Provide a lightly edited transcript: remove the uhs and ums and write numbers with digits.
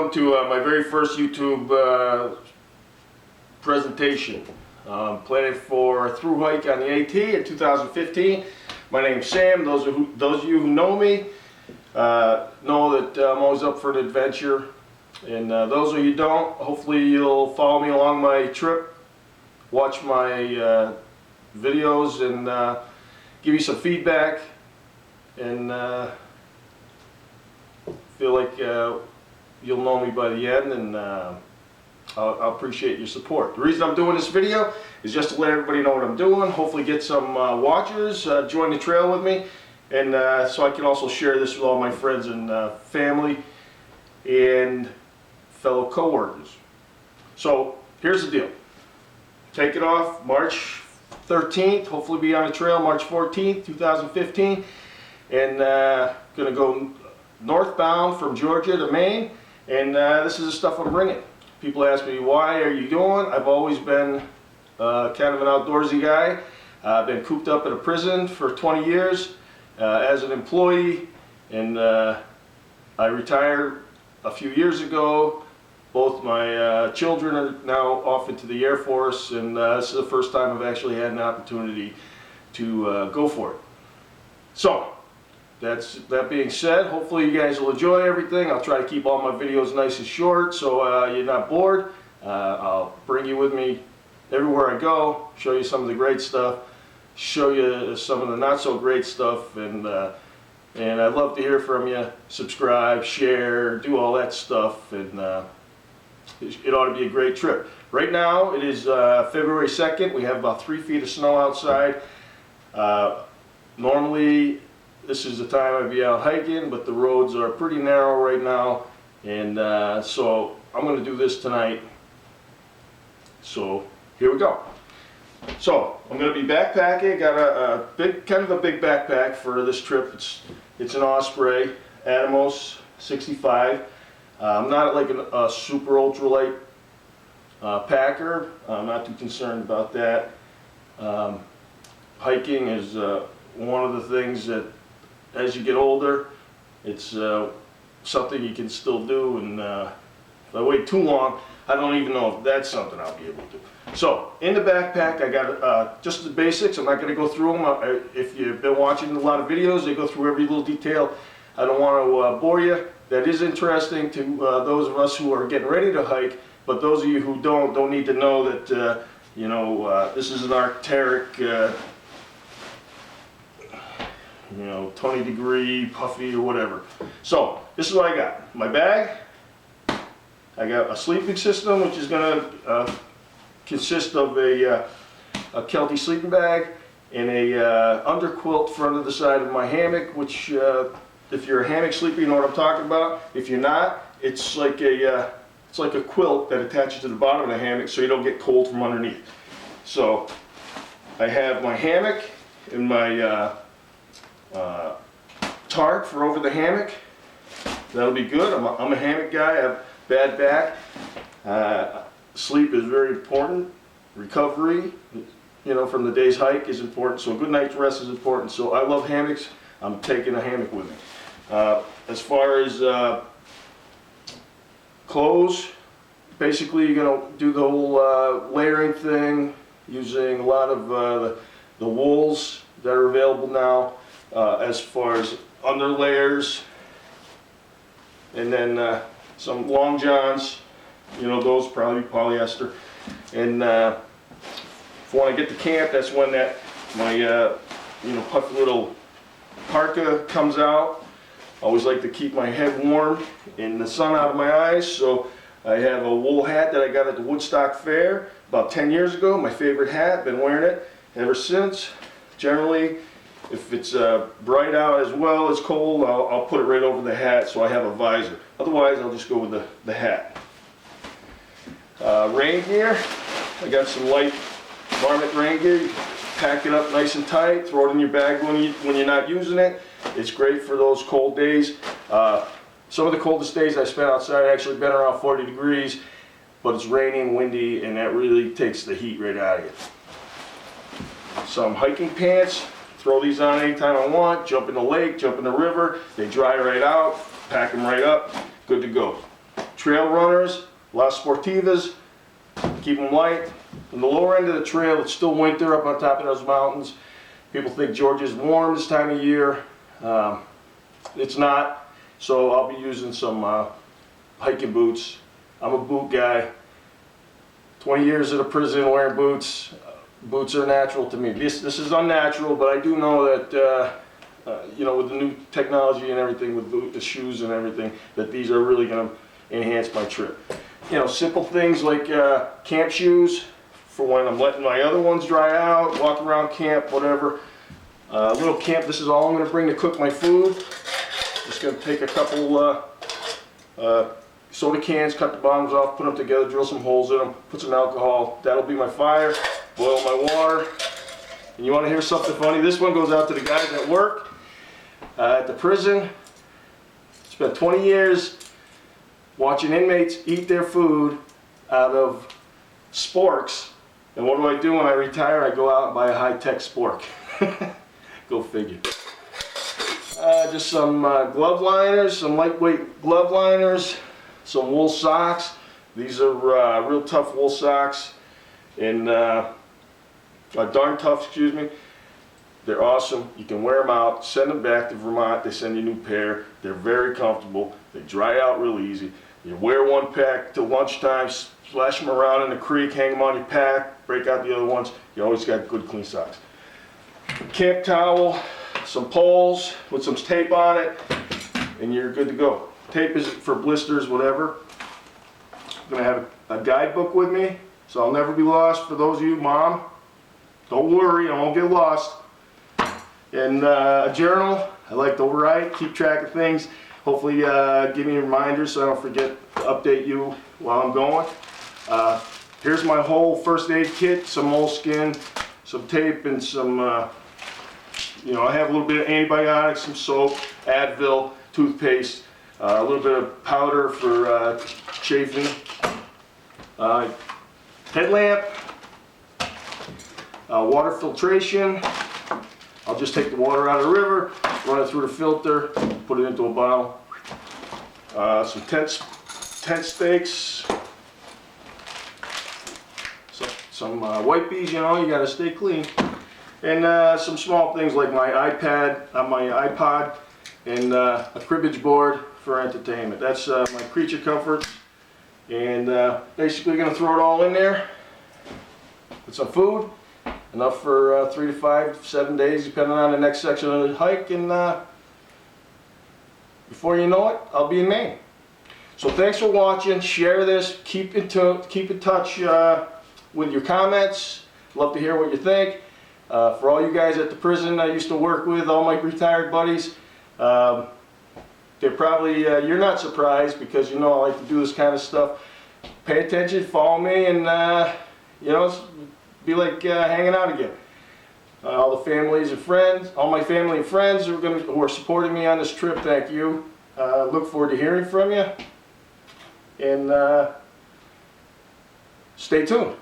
Welcome to my very first YouTube presentation. Planning for Thru Hike on the AT in 2015. My name's Sam. Those of you who know me know that I'm always up for an adventure. And those of you who don't, hopefully you'll follow me along my trip, watch my videos, and give you some feedback, and feel like you'll know me by the end, and I'll appreciate your support. The reason I'm doing this video is just to let everybody know what I'm doing, hopefully get some watchers, join the trail with me, and so I can also share this with all my friends and family and fellow co-workers. So here's the deal. Take it off March 13th, hopefully be on the trail March 14th, 2015, and gonna go northbound from Georgia to Maine, and this is the stuff I'm bringing. People ask me, why are you going? I've always been kind of an outdoorsy guy. I've been cooped up in a prison for 20 years as an employee, and I retired a few years ago. Both my children are now off into the Air Force, and this is the first time I've actually had an opportunity to go for it. So, that being said, hopefully you guys will enjoy everything. I'll try to keep all my videos nice and short so you're not bored. I'll bring you with me everywhere I go, show you some of the great stuff, show you some of the not so great stuff, and I'd love to hear from you. Subscribe, share, do all that stuff, and it ought to be a great trip. Right now it is February 2nd. We have about 3 feet of snow outside. Normally this is the time I'd be out hiking, but the roads are pretty narrow right now, and so I'm going to do this tonight. So here we go. So I'm going to be backpacking. Got a big, kind of a big backpack for this trip. It's an Osprey Atomos 65. I'm not like a super ultralight packer. I'm not too concerned about that. Hiking is one of the things that, as you get older, it's something you can still do, and if I wait too long, I don't even know if that's something I'll be able to do. So, in the backpack, I got just the basics. I'm not going to go through them. If you've been watching a lot of videos, they go through every little detail. I don't want to bore you. That is interesting to those of us who are getting ready to hike, but those of you who don't need to know that, you know, this is an Arctic, you know, 20 degree, puffy or whatever. So, this is what I got. My bag, I got a sleeping system, which is going to consist of a Kelty sleeping bag and a underquilt for under the side of my hammock, which, if you're a hammock sleeper, you know what I'm talking about. If you're not, it's like a quilt that attaches to the bottom of the hammock so you don't get cold from underneath. So, I have my hammock and my tarp for over the hammock. That'll be good. I'm a hammock guy. I have bad back. Sleep is very important. Recovery, you know, from the day's hike is important. So a good night's rest is important. So I love hammocks. I'm taking a hammock with me. As far as clothes, basically you're going to do the whole layering thing using a lot of the wools that are available now. As far as under layers, and then some long johns, you know, those probably polyester. And when I get to camp, that's when my you know, puffy little parka comes out. I always like to keep my head warm and the sun out of my eyes, so I have a wool hat that I got at the Woodstock Fair about 10 years ago. My favorite hat, been wearing it ever since. Generally, if it's bright out as well as cold, I'll put it right over the hat so I have a visor. Otherwise, I'll just go with the hat. Rain gear. I got some light varmint rain gear. You pack it up nice and tight. Throw it in your bag when you're not using it. It's great for those cold days. Some of the coldest days I spent outside actually been around 40 degrees, but it's raining, windy, and that really takes the heat right out of you. Some hiking pants. Throw these on anytime I want, jump in the lake, jump in the river, they dry right out, pack them right up, good to go. trail runners, a lot of sportivas, keep them light. On the lower end of the trail, it's still winter up on top of those mountains. People think Georgia's warm this time of year. It's not, so I'll be using some hiking boots. I'm a boot guy. 20 years at a prison wearing boots. Boots are natural to me. This is unnatural, but I do know that you know, with the new technology and everything, with the shoes and everything, that these are really going to enhance my trip. You know, simple things like camp shoes for when I'm letting my other ones dry out, walk around camp, whatever. Little camp, this is all I'm going to bring to cook my food. Just going to take a couple soda cans, cut the bottoms off, put them together, drill some holes in them, put some alcohol. That'll be my fire. Boil my water. And you want to hear something funny? This one goes out to the guys at work, at the prison. Spent 20 years watching inmates eat their food out of sporks. And what do? When I retire, I go out and buy a high-tech spork. Go figure. Just some glove liners, some lightweight glove liners, some wool socks. These are real tough wool socks, and darn tough, excuse me. They're awesome. You can wear them out, send them back to Vermont. They send you a new pair. They're very comfortable. They dry out real easy. You wear one pack till lunchtime, splash them around in the creek, hang them on your pack, break out the other ones. You always got good, clean socks. Camp towel, some poles with some tape on it, and you're good to go. Tape is for blisters, whatever. I'm going to have a guidebook with me, so I'll never be lost. For those of you, Mom, don't worry, I won't get lost. And a journal. I like to write, keep track of things. Hopefully give me reminders so I don't forget to update you while I'm going. Here's my whole first aid kit, some moleskin, some tape, and some, you know, I have a little bit of antibiotics, some soap, Advil, toothpaste, a little bit of powder for chafing, headlamp, water filtration. I'll just take the water out of the river, run it through the filter, put it into a bottle. Some tent stakes, some white bees, you know, you gotta stay clean. And some small things like my iPad, my iPod, and a cribbage board for entertainment. That's my creature comforts. And basically gonna throw it all in there with some food. Enough for 3 to 5, 7 days, depending on the next section of the hike, and before you know it, I'll be in Maine. So thanks for watching. Share this. Keep in touch with your comments. Love to hear what you think. For all you guys at the prison I used to work with, all my retired buddies, they're probably you're not surprised because you know I like to do this kind of stuff. Pay attention, follow me, and you know. Be like hanging out again. All the families and friends, all my family and friends who are supporting me on this trip, thank you. Look forward to hearing from you. And stay tuned.